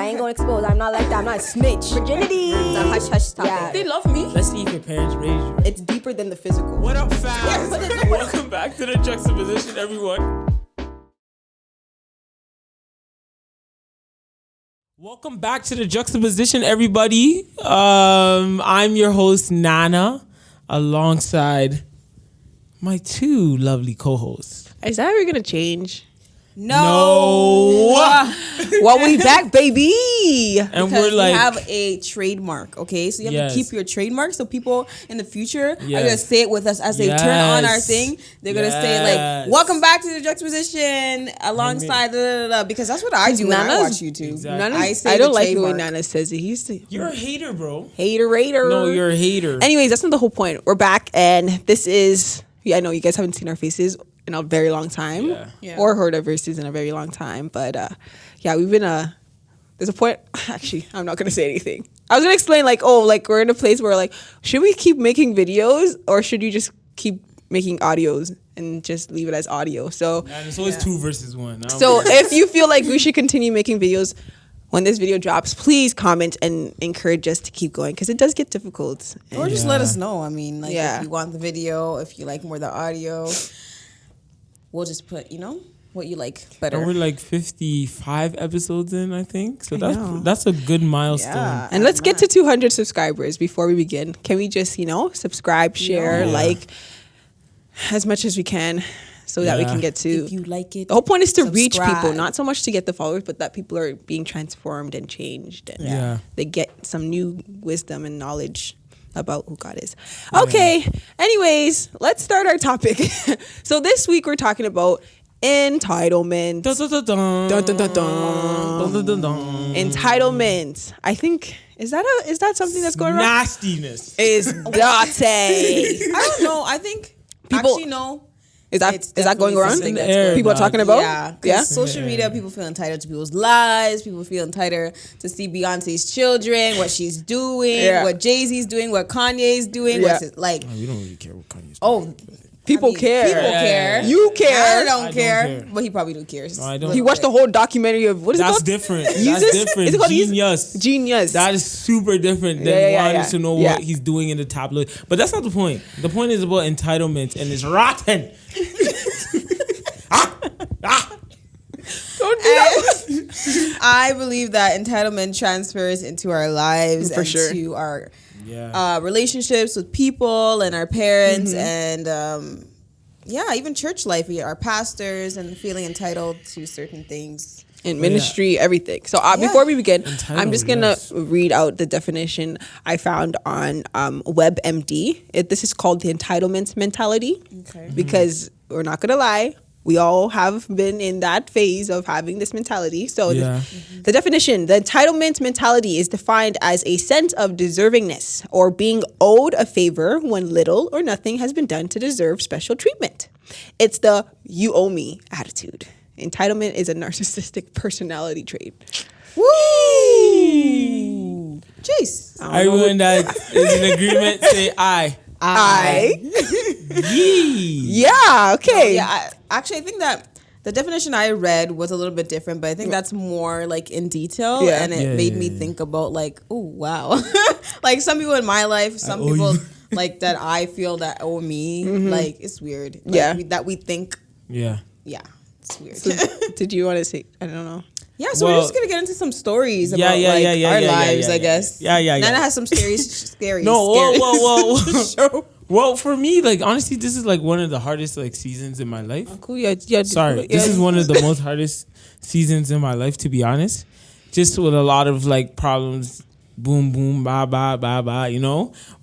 I ain't gonna expose. I'm not like that. I'm not a snitch. Virginity. It's a hush hush topic. Yeah. They love me. Let's see if your parents raised you. It's deeper than the physical. What up, fam? Welcome back to the Juxtaposition, everyone. Welcome back to the Juxtaposition, everybody. I'm your host, Nana, alongside my two lovely co-hosts. Is that ever gonna change? No. Well, we back, baby. And Because we're like, we have a trademark, okay? So you have to keep your trademark. So people in the future are gonna say it with us as they turn on our thing. They're gonna say like, "Welcome back to the Juxtaposition," alongside because that's what I do when I watch YouTube. Exactly. I don't like the way Nana says it. He used to. you're a hater, bro. Hater. No, you're a hater. Anyways, that's not the whole point. We're back, and this is. Yeah, I know you guys haven't seen our faces in a very long time, or heard our voices in a very long time. But yeah, we've been there's a point. Actually, I'm not gonna say anything. I was gonna explain like we're in a place where like, should we keep making videos or should you just keep making audios and just leave it as audio? So it's always 2 versus 1. So if you feel like we should continue making videos when this video drops, please comment and encourage us to keep going because it does get difficult. Or just let us know. I mean, like if you want the video, if you like more the audio, we'll just put, what you like better. And we're like 55 episodes in, I think. So that's a good milestone. Yeah. And let's get to 200 subscribers before we begin. Can we just, subscribe, share, like as much as we can so that we can get to... If you like it, the whole point is to reach subscribe. people, not so much to get the followers, but that people are being transformed and changed. And they get some new wisdom and knowledge about who God is. Okay. Anyways, let's start our topic. So this week we're talking about entitlement. Dun, dun, dun, dun. Dun, dun, dun, dun. Dun, dun, dun, dun. Entitlement. I think is that something that's going around? Nastiness. Is dirty. I don't know. I think People- actually no. Is that going around? something that's that's going People are talking about? Yeah. Social media, people feel entitled to people's lives. People feel entitled to see Beyonce's children, what she's doing, what Jay-Z's doing, what Kanye's doing. Yeah. What's it, like, We don't really care what Kanye's doing. oh, People care. People care. You care. I don't care. care. But he probably do care. No, I don't. He watched the whole documentary of what is it That's called? different. Is That's this- different. is it called Genius. Genius. That is super different than wanting to know Yeah. what he's doing in the tabloid. But that's not the point. The point is about entitlement, and it's rotten. Don't do that. I believe that entitlement transfers into our lives For and sure. to our relationships with people and our parents and even church life. Our pastors and feeling entitled to certain things. In ministry, everything. So before we begin, I'm just going to read out the definition I found on WebMD. This is called the entitlement mentality. Okay. Because we're not going to lie, we all have been in that phase of having this mentality. So the definition, the entitlement mentality is defined as a sense of deservingness or being owed a favor when little or nothing has been done to deserve special treatment. It's the you owe me attitude. Entitlement is a narcissistic personality trait. Woo! Jeez. Everyone that is in agreement, say I. Yeah, okay. I think that the definition I read was a little bit different, but I think that's more like in detail, and it made me think about like, oh wow, like some people in my life, some people like that I feel that owe me, like it's weird, like, that we think, it's weird. So, did you want to say? I don't know. Yeah, so we're just gonna get into some stories about our lives, I guess. Nana has some scary. Whoa. Well, for me, like honestly, this is like one of the hardest like seasons in my life. Oh, cool. Yeah. Sorry, this is one of the most hardest seasons in my life, to be honest. Just with a lot of like problems, boom, boom, ba, ba, ba, ba,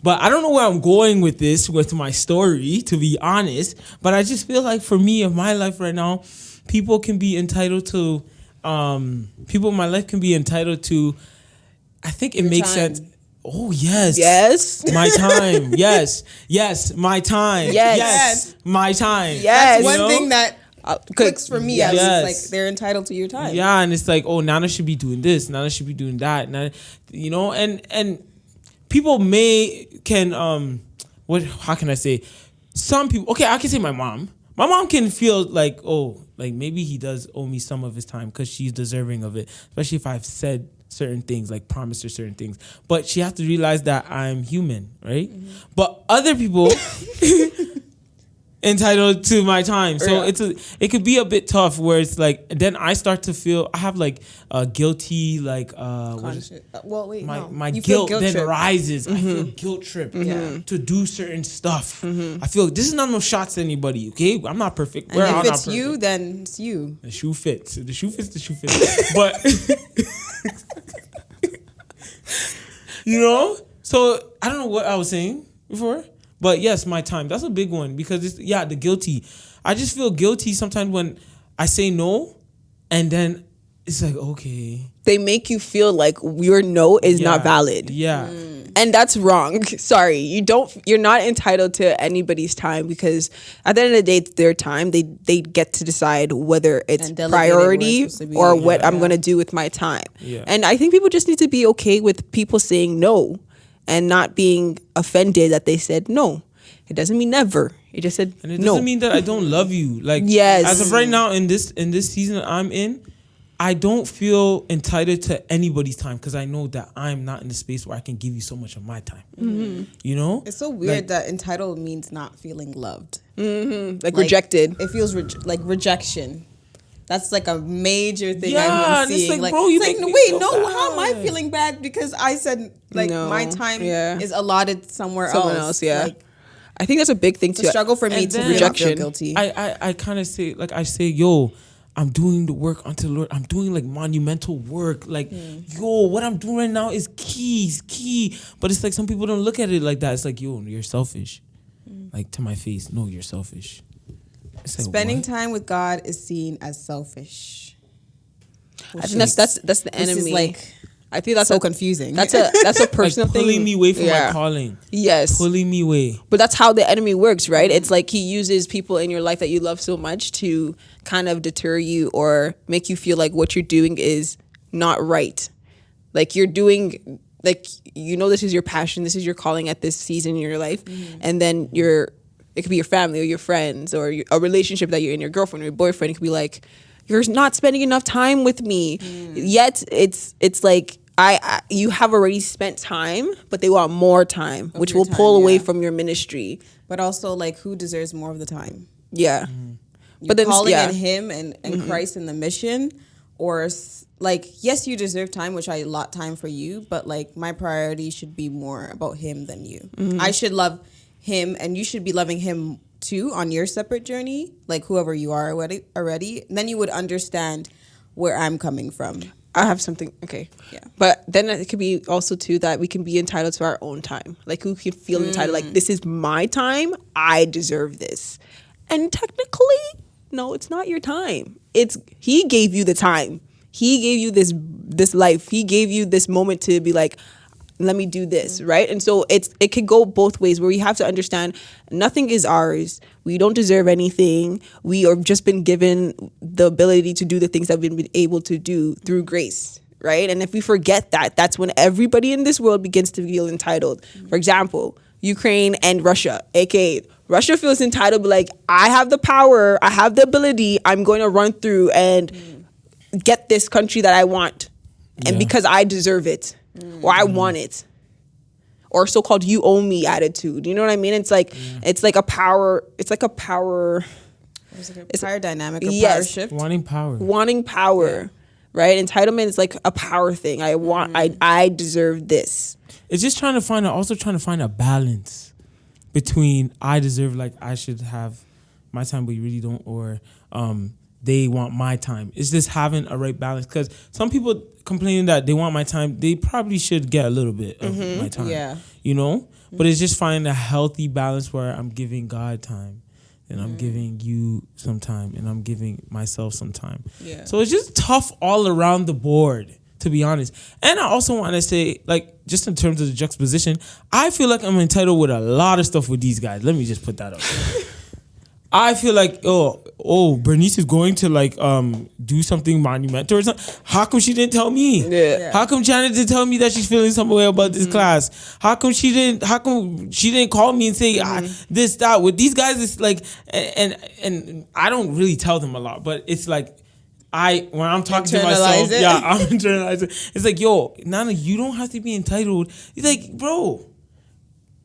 But I don't know where I'm going with this, with my story, to be honest. But I just feel like for me, in my life right now, people can be entitled to. People in my life can be entitled to. I think it makes sense. Oh yes. Yes. My time. Yes. My time. Yes. My time. Yes. That's one thing that clicks for me. Yes. It's like they're entitled to your time. Yeah, and it's like, oh, Nana should be doing this. Nana should be doing that. Nana, and people how can I say? Some people. Okay, I can say my mom. My mom can feel like, oh, like maybe he does owe me some of his time because she's deserving of it, especially if I've said certain things, like promise her certain things. But she has to realize that I'm human, right? But other people entitled to my time. So it could be a bit tough where it's like, then I start to feel, I have like a guilty, like, my guilt then trip. Rises. I feel guilt trip to do certain stuff. I feel this is not no shots to anybody, okay? I'm not perfect. And if it's you, then it's you. The shoe fits. The shoe fits. But, you know? So I don't know what I was saying before. But yes, my time. That's a big one because it's, the guilty. I just feel guilty sometimes when I say no and then it's like, okay. They make you feel like your no is not valid. Yeah. And that's wrong. Sorry. You're not entitled to anybody's time because at the end of the day, it's their time. They get to decide whether it's priority or what I'm going to do with my time. Yeah. And I think people just need to be okay with people saying no. And not being offended that they said no. It doesn't mean never. It just said no. And it doesn't mean that I don't love you. Like, yes. As of right now in this season that I'm in, I don't feel entitled to anybody's time because I know that I'm not in the space where I can give you so much of my time. You know? It's so weird that entitled means not feeling loved. Like rejected. It feels like rejection. That's like a major thing I've been seeing. Like, bro, you wait, no, how am I feeling bad because I said my time is allotted somewhere else. Someone else, yeah. Like, I think that's a big thing to struggle for me to rejection. Feel guilty. I kind of say, like, I say, yo, I'm doing the work unto the Lord. I'm doing like monumental work. Like, yo, what I'm doing right now is key. But it's like some people don't look at it like that. It's like, yo, you're selfish. Like, to my face, no, you're selfish. Like, spending time with God is seen as selfish. I think that's the enemy. Is like, I think that's so confusing. That's a personal like thing. Pulling me away from my calling. Yes. Pulling me away. But that's how the enemy works, right? It's like he uses people in your life that you love so much to kind of deter you or make you feel like what you're doing is not right. Like you're doing, like, you know, this is your passion, this is your calling at this season in your life. And then it could be your family or your friends or a relationship that you're in, your girlfriend or your boyfriend. It could be like, you're not spending enough time with me. Yet it's like you have already spent time, but they want more time, which will pull away from your ministry. But also, like, who deserves more of the time? Yeah. But then calling in him and Christ in the mission, or like, yes, you deserve time, which I allot time for you, but like my priority should be more about him than you. I should love him and you should be loving him too on your separate journey, like whoever you are already. Then you would understand where I'm coming from. I have something. Okay. Yeah. But then it could be also too that we can be entitled to our own time. Like who can feel entitled, like this is my time. I deserve this. And technically, no, it's not your time. He gave you the time. He gave you this life. He gave you this moment to be like, let me do this, right? And so it could go both ways where we have to understand nothing is ours. We don't deserve anything. We have just been given the ability to do the things that we've been able to do through grace, right? And if we forget that, that's when everybody in this world begins to feel entitled. For example, Ukraine and Russia, aka Russia feels entitled, like, I have the power, I have the ability, I'm going to run through and get this country that I want. And because I deserve it. Or I want it, or so-called "you owe me" attitude. You know what I mean? It's like it's like a power. It's like a power. It's a power dynamic. Power shift. Wanting power. Right? Entitlement is like a power thing. I want. I deserve this. It's just trying to find a balance between I deserve, like I should have my time, but you really don't, or they want my time. It's just having a right balance, because some people complaining that they want my time, they probably should get a little bit of my time, you know? But it's just finding a healthy balance where I'm giving God time and I'm giving you some time and I'm giving myself some time. Yeah. So it's just tough all around the board, to be honest. And I also want to say, like, just in terms of the juxtaposition, I feel like I'm entitled with a lot of stuff with these guys. Let me just put that up. I feel like, Bernice is going to like do something monumental or something. How come she didn't tell me? Yeah. How come Janet didn't tell me that she's feeling some way about this class? How come she didn't call me and say this, that? With these guys, it's like, and I don't really tell them a lot, but it's like, when I'm talking to myself, I'm internalizing. It's like, yo, Nana, you don't have to be entitled. It's like, bro,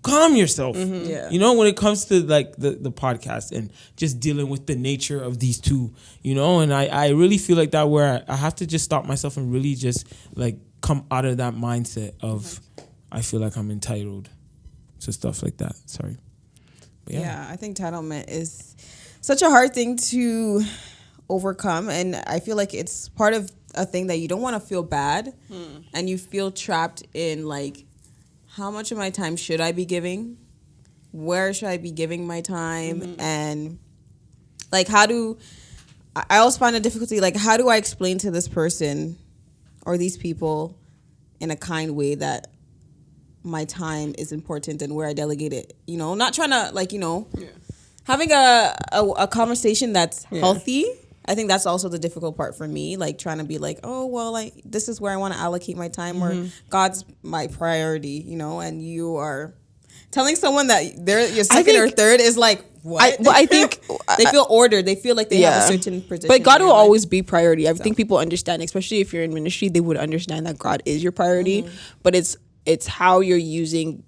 calm yourself. Yeah. You know, when it comes to like the podcast and just dealing with the nature of these two, you know, and I really feel like that where I have to just stop myself and really just like come out of that mindset of I feel like I'm entitled to stuff like that. Sorry. But yeah, I think entitlement is such a hard thing to overcome, and I feel like it's part of a thing that you don't want to feel bad and you feel trapped in like, how much of my time should I be giving? Where should I be giving my time? And like, I also find a difficulty, like, how do I explain to this person or these people in a kind way that my time is important and where I delegate it, you know, not trying to like, you know, having a conversation that's healthy. I think that's also the difficult part for me, like trying to be like, oh, well, like this is where I want to allocate my time or God's my priority, you know, and you are telling someone that they're your second or third is like, what? I think they feel ordered. They feel like they have a certain position. But God will always be priority. I think people understand, especially if you're in ministry, they would understand that God is your priority, but it's how you're using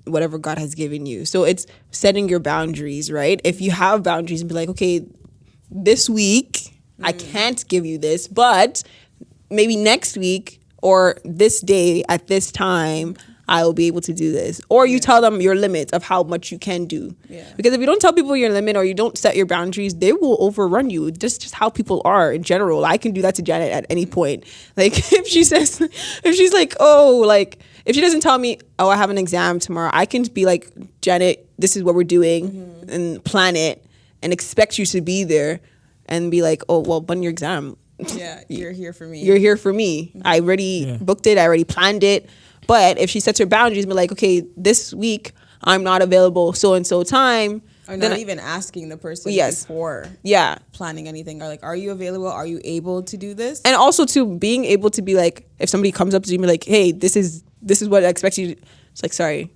whatever God has given you. So it's setting your boundaries, right? If you have boundaries and be like, okay, this week I can't give you this, but maybe next week or this day at this time I will be able to do this. Or you tell them your limits of how much you can do. Yeah. Because if you don't tell people your limit or you don't set your boundaries, they will overrun you. Just how people are in general. I can do that to Janet at any point. Like if she's like, oh, like if she doesn't tell me, oh, I have an exam tomorrow, I can be like, Janet, this is what we're doing and plan it and expect you to be there and be like, oh, well, when your exam. Yeah, you're here for me. You're here for me. I already booked it. I already planned it. But if she sets her boundaries and be like, okay, this week I'm not available so-and-so time. Or not even asking the person before planning anything. Or like, are you available? Are you able to do this? And also to being able to be like, if somebody comes up to you and be like, hey, this is what I expect you to. It's like, sorry,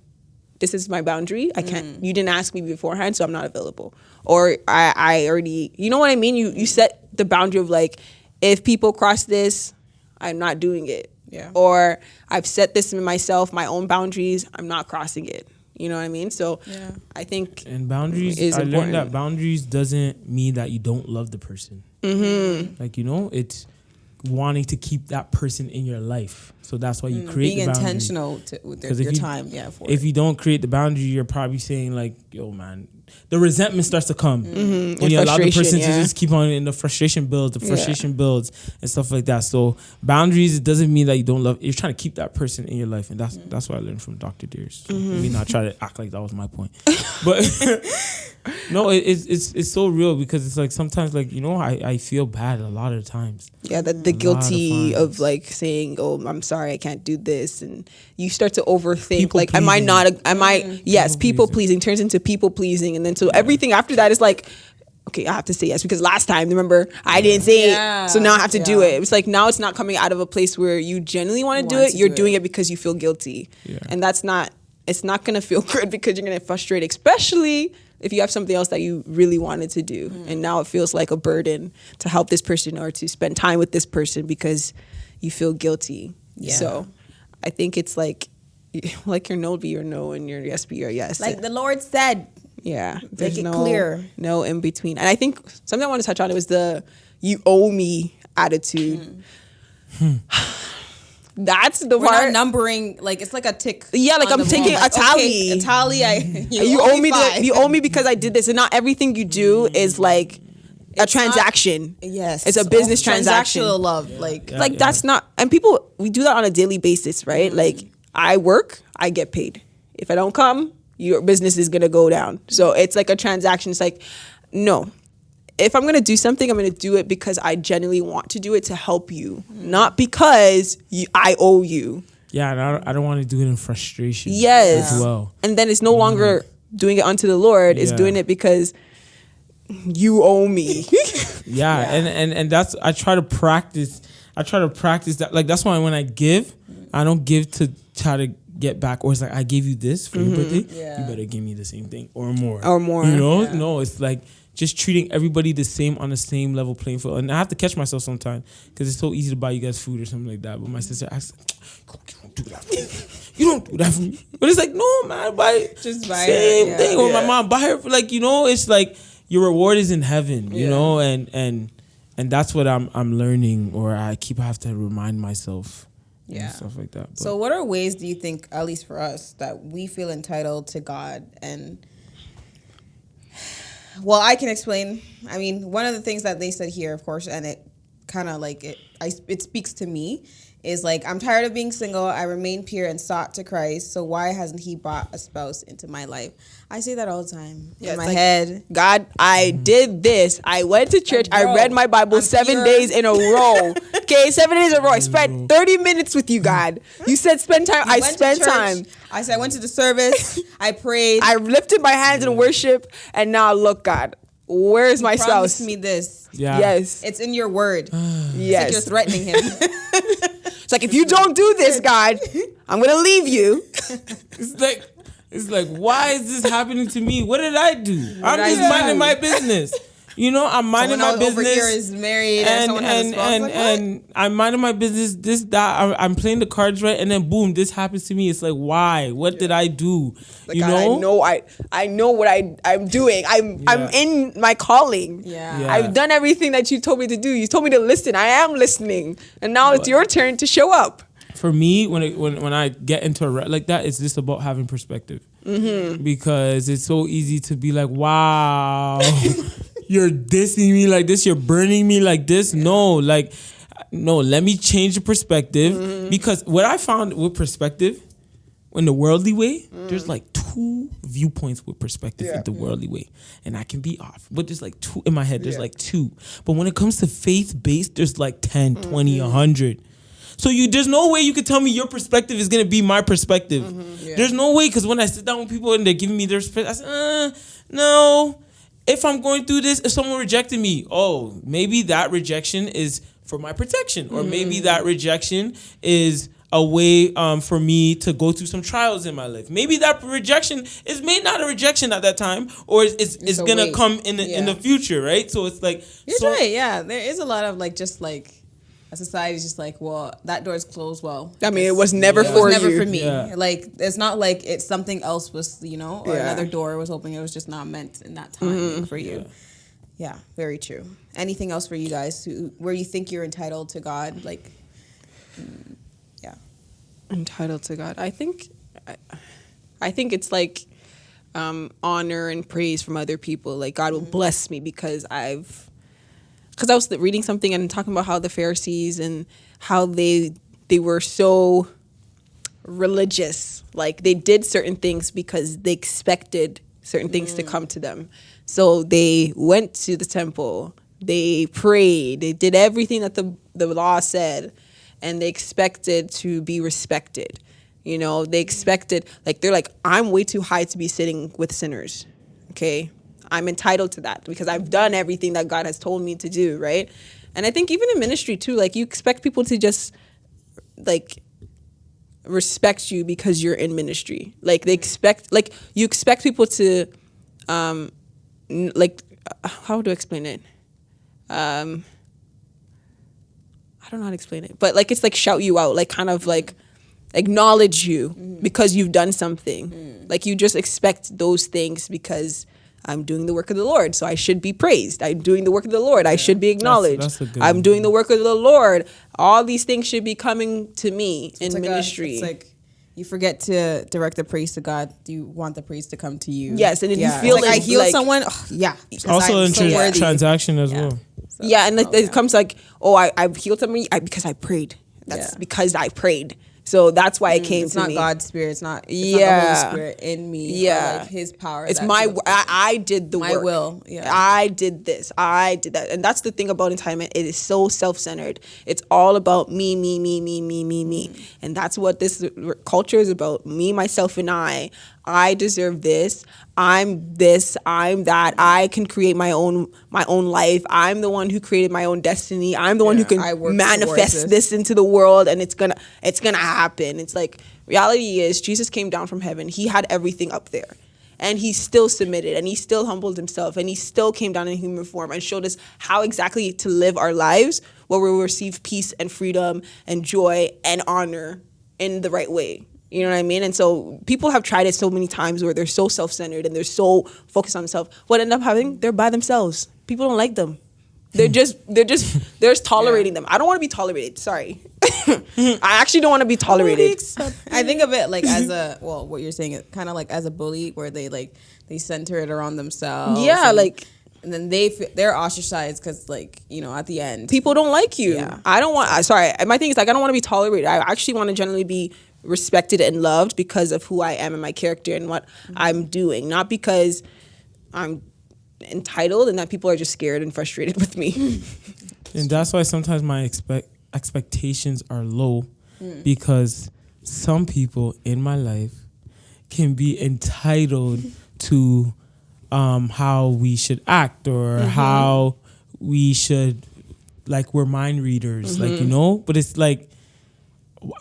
this is my boundary. I can't, you didn't ask me beforehand, so I'm not available. Or I already, you know what I mean? You set the boundary of like, if people cross this, I'm not doing it. Yeah. Or I've set this in myself, my own boundaries, I'm not crossing it. You know what I mean? So I think and boundaries is important. Learned that boundaries doesn't mean that you don't love the person. Like, you know, it's wanting to keep that person in your life. So that's why you create being the boundary. intentional with your time. Yeah. If you don't create the boundary, you're probably saying like, yo, man, the resentment starts to come when you allow the person to just keep on, and the frustration builds and stuff like that. So boundaries, it doesn't mean that you don't love. You're trying to keep that person in your life, and that's what I learned from Dr. Deers. So let me not try to act like that was my point, but no, it's so real because it's like sometimes like, you know, I feel bad a lot of times. Yeah, the guilty of like saying, oh, I'm sorry, I can't do this, and you start to overthink. People like, pleasing. People pleasing turns into people pleasing, and then so everything after that is like, okay, I have to say yes because last time, remember, I didn't say it, so now I have to do it. It's like now it's not coming out of a place where you genuinely want to do it. You're doing it because you feel guilty, and it's not gonna feel good because you're gonna get frustrated, especially if you have something else that you really wanted to do, and now it feels like a burden to help this person or to spend time with this person because you feel guilty. Yeah. So I think it's like your no be your no and your yes be your yes. Like the Lord said. Yeah. Make it clear. No in between. And I think something I want to touch on was the you owe me attitude. That's the We're part. not numbering, like it's like a tick. Yeah, like I'm taking a tally. Okay, a tally. You owe me you owe me because I did this, and not everything you do is like a transaction. It's a business transaction. Transactional love, that's not. And people, we do that on a daily basis, right? Like I work, I get paid. If I don't come, your business is gonna go down. So it's like a transaction. It's like, no. If I'm going to do something, I'm going to do it because I genuinely want to do it to help you, not because I owe you. Yeah, and I don't want to do it in frustration as well. And then it's no longer doing it unto the Lord. It's doing it because you owe me. And that's, I try to practice that. Like, that's why when I give, I don't give to try to get back, or it's like I gave you this for your birthday, you better give me the same thing or more. No, it's like just treating everybody the same on the same level playing field. And I have to catch myself sometimes because it's so easy to buy you guys food or something like that. But my sister asks, you don't do that for me. You don't do that for me. But it's like, no, man, buy same thing. Or my mom, buy her for like, it's like your reward is in heaven, you know, and that's what I'm learning, or I have to remind myself. And stuff like that. But. So what are ways do you think, at least for us, that we feel entitled to God? And well, I can explain. I mean, one of the things that they said here, of course, and it kind of like it speaks to me, is like, I'm tired of being single. I remain pure and sought to Christ. So why hasn't he brought a spouse into my life? I say that all the time in my head. God, I did this. I went to church. I read my Bible 7 days in a row. Okay, 7 days in a row. I spent 30 minutes with you, God. You said spend time. I spent time. I said I went to the service. I prayed. I lifted my hands in worship. And now look, God, where's my spouse? Promise me this. Yeah. Yes. It's in your word. Yes. It's like you're threatening him. It's like, if you don't do this, God, I'm going to leave you. It's like, why is this happening to me? What did I do? I'm just minding my business. I'm minding my business. Over here is married and someone has a spouse. And I'm minding my business. This, that. I'm playing the cards right, and then boom, this happens to me. It's like, why? What did I do? Like, I know what I'm doing. I'm in my calling. Yeah. I've done everything that you told me to do. You told me to listen. I am listening, and now it's your turn to show up. For me, when I get into a rut like that, it's just about having perspective. Because it's so easy to be like, wow, you're dissing me like this, you're burning me like this. No, let me change the perspective. Because what I found with perspective, in the worldly way, there's like 2 viewpoints with perspective in the worldly way. And I can be off. But there's like 2 in my head, there's like 2. But when it comes to faith-based, there's like 10, 20, 100. So there's no way you could tell me your perspective is going to be my perspective. There's no way, because when I sit down with people and they're giving me their perspective, I say, no. If I'm going through this, if someone rejected me, maybe that rejection is for my protection. Or maybe that rejection is a way for me to go through some trials in my life. Maybe that rejection is not a rejection at that time, or it's going to come in the future, right? So it's like... You're right, yeah. There is a lot of a society's just like, well, that door's closed. Well, I mean, it was never for you. It was never for me. Yeah. Like, it's not like it's something else was, or another door was opening. It was just not meant in that time for you. Yeah, very true. Anything else for you guys where you think you're entitled to God? Like, entitled to God. I think it's like honor and praise from other people. Like, God will bless me because I was reading something and talking about how the Pharisees and how they were so religious. Like, they did certain things because they expected certain things to come to them. So they went to the temple, they prayed, they did everything that the law said, and they expected to be respected. They expected, they're like, I'm way too high to be sitting with sinners. Okay? I'm entitled to that because I've done everything that God has told me to do, right? And I think even in ministry too, you expect people to just respect you because you're in ministry. You expect people to how do I explain it? I don't know how to explain it, but it's shout you out, acknowledge you because you've done something. You just expect those things because I'm doing the work of the Lord, so I should be praised. I'm doing the work of the Lord. I should be acknowledged. I'm doing the work of the Lord. All these things should be coming to me in ministry. It's like you forget to direct the praise to God. You want the praise to come to you. Yes, and if you feel I healed someone, also in transaction as well. So, and it comes I've healed somebody because I prayed. That's because I prayed. So that's why it came to me. It's not God's spirit. It's not the Holy Spirit in me. Yeah. Or His power. It's I did the work. My will. Yeah. I did this. I did that. And that's the thing about entitlement. It is so self-centered. It's all about me. And that's what this culture is about. Me, myself, and I. I deserve this. I'm that. I can create my own life. I'm the one who created my own destiny. I'm the one who can manifest this into the world, and it's gonna happen. It's like, reality is, Jesus came down from heaven. He had everything up there, and he still submitted, and he still humbled himself, and he still came down in human form and showed us how exactly to live our lives where we receive peace and freedom and joy and honor in the right way. You know what I mean? And so people have tried it so many times where they're so self-centered and they're so focused on themselves. What end up happening? They're by themselves. People don't like them. They're just tolerating them. I don't want to be tolerated. Sorry. I actually don't want to be tolerated. I think of it like as what you're saying, kind of like as a bully, where they center it around themselves. Yeah, and then they're ostracized because, like, you know, at the end, people don't like you. Yeah. I don't want. Sorry, my thing is, like, I don't want to be tolerated. I actually want to generally be respected and loved because of who I am and my character and what I'm doing, not because I'm entitled and that people are just scared and frustrated with me. And that's why sometimes my expectations are low, because some people in my life can be entitled to how we should act or how we should, like, we're mind readers, like, you know. But it's like,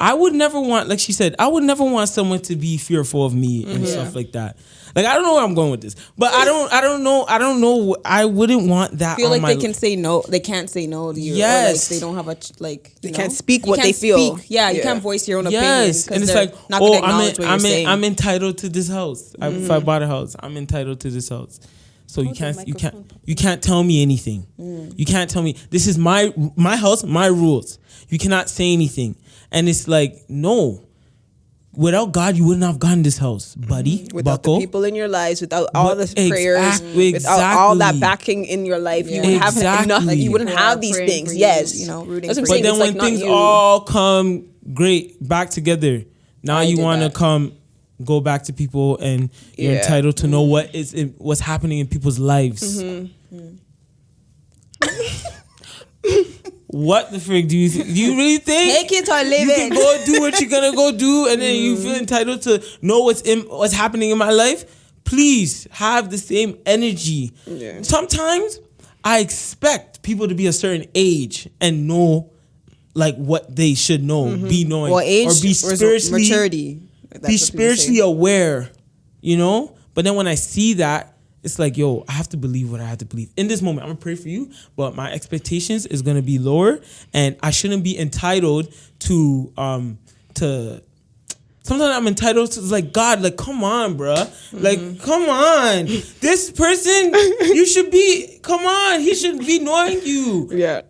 I would never want, like she said, I would never want someone to be fearful of me and stuff like that. Like, I don't know where I'm going with this, but I don't know. I wouldn't want that. I feel like they can say no. They can't say no to you. Yes. Or like they don't have they can't speak what they feel. Yeah, you can't voice your own opinion. Yes, and it's like, I'm entitled to this house. If I bought a house, I'm entitled to this house. So you can't tell me anything. You can't tell me, this is my house, my rules. You cannot say anything. And it's like, no. Without God, you wouldn't have gotten this house, buddy. Without the people in your lives, without all the prayers, without all that backing in your life, you wouldn't have enough. Like, you wouldn't have these things. Yes, you know, rooting. That's what I'm but saying. then It's when like, things all come great back together, now you want to go back to people, and you're entitled to know what's happening in people's lives. What the frick do you really think? Take it or leave you it. can go do what you're gonna go do, and then you feel entitled to know what's happening in my life? Please have the same energy. Yeah. Sometimes I expect people to be a certain age and know, like, what they should know, be knowing, or age, or be spiritually maturity. Be spiritually aware, you know. But then when I see that, it's like, yo, I have to believe what I have to believe. In this moment, I'm going to pray for you, but my expectations is going to be lower, and I shouldn't be entitled to sometimes I'm entitled to, like, God, like, come on, bruh. Like, come on. This person, you should be, come on. He should be knowing you. Yeah.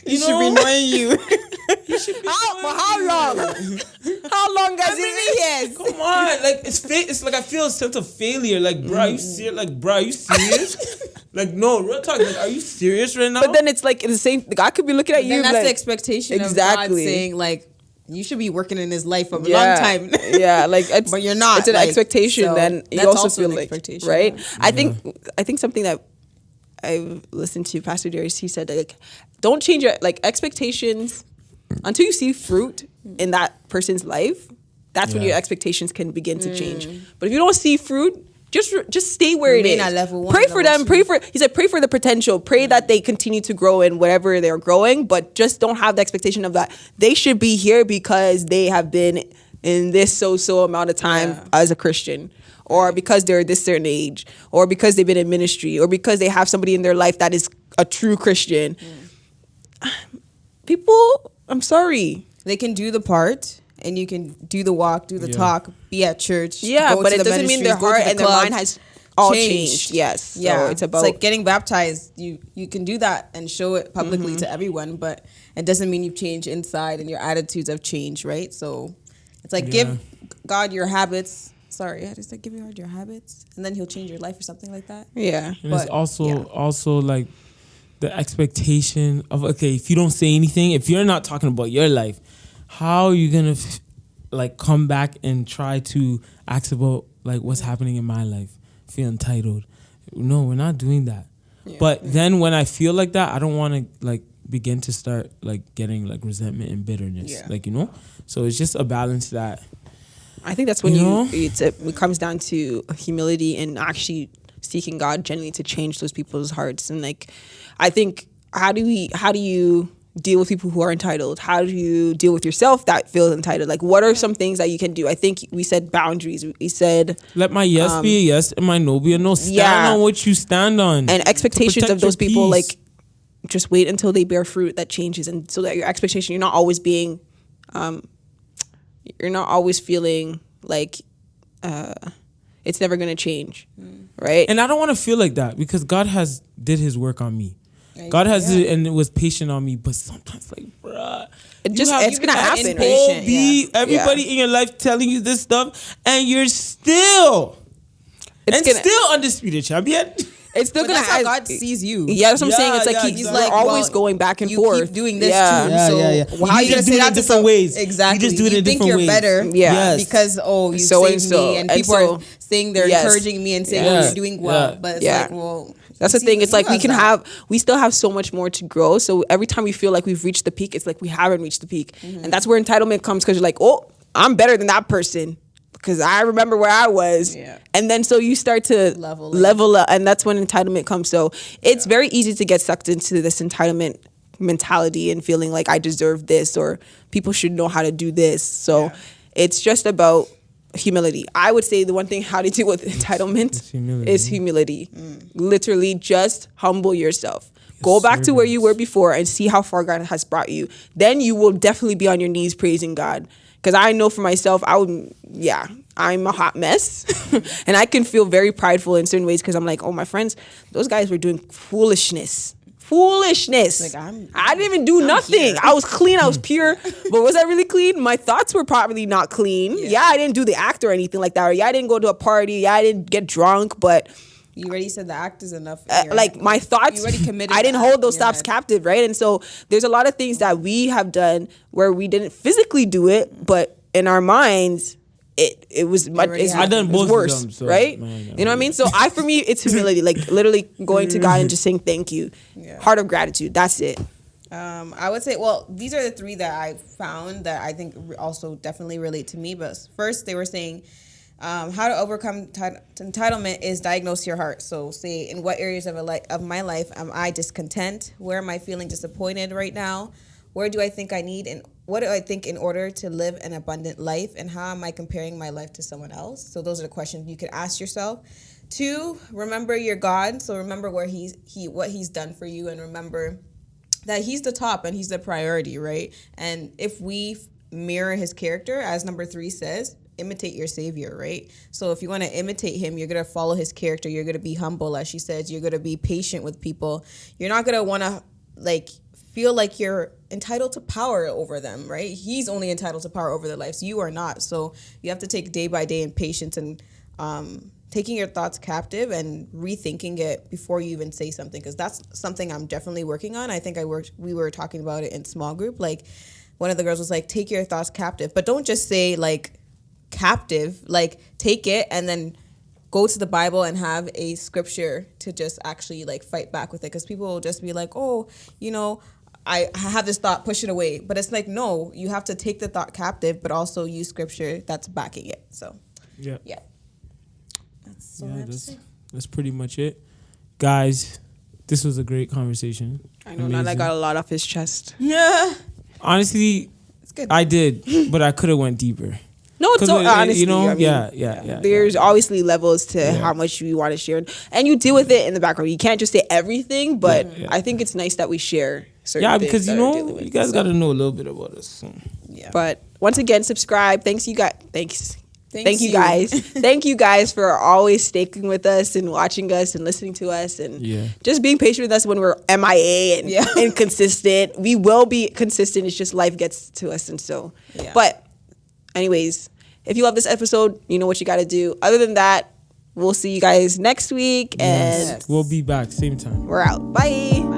He should be knowing you. He should be For how long? How long has it been years? Come on. Like, it's like I feel a sense of failure. Like, bruh, are you serious? Like, bruh, are you serious? Like, no, real talk. Like, are you serious right now? But then it's like the same, God could be looking at you. Then that's like, the expectation of God saying, like, you should be working in his life for a long time. Yeah, like, but you're not. It's an expectation. So then you also feel like, right? Yeah. I think something that I've listened to Pastor Darius, he said, like, don't change your, like, expectations until you see fruit in that person's life. That's when your expectations can begin to change. But if you don't see fruit, just stay where it is. At level one, pray for them. He said, pray for the potential. Pray that they continue to grow in whatever they're growing, but just don't have the expectation of that they should be here because they have been in this so amount of time as a Christian, or because they're this certain age, or because they've been in ministry, or because they have somebody in their life that is a true Christian. People, I'm sorry. They can do the part. And you can do the walk, do the talk, be at church. Yeah, but it doesn't mean their heart and their mind has all changed. Yes. Yeah. So it's about, it's like getting baptized. You can do that and show it publicly to everyone, but it doesn't mean you've changed inside and your attitudes have changed, right? So it's like, give God your habits. Sorry, I just like, give God your habits, and then he'll change your life or something like that. Yeah. And it's also like the expectation of, okay, if you don't say anything, if you're not talking about your life, how are you gonna like come back and try to ask about, like, what's happening in my life? Feel entitled? No, we're not doing that. Yeah. But then when I feel like that, I don't want to, like, begin to start, like, getting, like, resentment and bitterness. Yeah. Like, you know. So it's just a balance that I think that's when it comes down to humility and actually seeking God genuinely to change those people's hearts. And like, I think how do you deal with people who are entitled? How do you deal with yourself that feels entitled? Like, what are some things that you can do? I think we said boundaries. We said let my yes be a yes and my no be a no. Stand on what you stand on. And expectations of those people, like, just wait until they bear fruit that changes, and so that your expectation, you're not always being, you're not always feeling like it's never gonna change, right? And I don't want to feel like that because God has did His work on me. God has it, and it was patient on me, but sometimes, like, bruh, it's gonna happen. Everybody in your life telling you this stuff, and you're still undisputed champion. It's still gonna. That's how God sees you. Yeah, that's what I'm saying. It's like he's like always going back and forth. You keep doing this too. So how are you gonna say that different ways? Exactly. You just do it in different ways. You think you're better, because you saved me, and people are saying they're encouraging me and saying you're doing well. But it's like, well. That's the thing. It's like we still have so much more to grow. So every time we feel like we've reached the peak, it's like we haven't reached the peak. And that's where entitlement comes, because you're like, oh, I'm better than that person because I remember where I was. Yeah. And then so you start to level up, and that's when entitlement comes. So it's very easy to get sucked into this entitlement mentality and feeling like I deserve this or people should know how to do this. So it's just about humility. I would say the one thing how to deal with entitlement is humility. Literally just humble yourself. Go back to where you were before and see how far God has brought you. Then you will definitely be on your knees praising God. Because I know for myself, I'm a hot mess. And I can feel very prideful in certain ways because I'm like, oh, my friends, those guys were doing foolishness. Like I didn't even do nothing. Here. I was clean. I was pure. But was I really clean? My thoughts were probably not clean. Yeah, I didn't do the act or anything like that. Or I didn't go to a party. Yeah, I didn't get drunk. But you already said the act is enough. Like my thoughts, you already committed. I didn't hold those thoughts captive, right? And so there's a lot of things that we have done where we didn't physically do it, but in our minds, it was much. I done both worse, of them, so, right? You know what I mean? So for me, it's humility, like literally going to God and just saying thank you, heart of gratitude. That's it. I would say, well, these are the three that I found that I think also definitely relate to me. But first, they were saying how to overcome entitlement is diagnose your heart. So say, in what areas of my life am I discontent? Where am I feeling disappointed right now? Where do I think I need and what do I think in order to live an abundant life? And how am I comparing my life to someone else? So those are the questions you could ask yourself. 2, remember your God. So remember where what he's done for you, and remember that he's the top and he's the priority, right? And if we mirror his character, as number 3 says, imitate your savior, right? So if you want to imitate him, you're going to follow his character. You're going to be humble, as she says. You're going to be patient with people. You're not going to want to feel like you're entitled to power over them, right? He's only entitled to power over their lives. You are not. So you have to take day by day in patience and taking your thoughts captive and rethinking it before you even say something, because that's something I'm definitely working on. I think we were talking about it in small group. Like, one of the girls was like, take your thoughts captive, but don't just say like captive, like take it and then go to the Bible and have a scripture to just actually like fight back with it. Because people will just be like, oh, I have this thought, push it away. But it's like, no, you have to take the thought captive, but also use scripture that's backing it. So, yeah. That's pretty much it. Guys, this was a great conversation. I know, Nana got a lot off his chest. Yeah. Honestly, it's good. I did, but I could have went deeper. No, it's so honestly, I mean, yeah. There's obviously levels to how much you want to share, and you deal with it in the background. You can't just say everything, but I think it's nice that we share certain things. Because you guys got to know a little bit about us. So. Yeah. But once again, subscribe. Thank you guys. Thank you guys. Thank you guys for always sticking with us and watching us and listening to us and just being patient with us when we're MIA and inconsistent. We will be consistent. It's just life gets to us, and so. Yeah. But anyways, if you love this episode, you know what you got to do. Other than that, we'll see you guys next week, and we'll be back same time. We're out. Bye.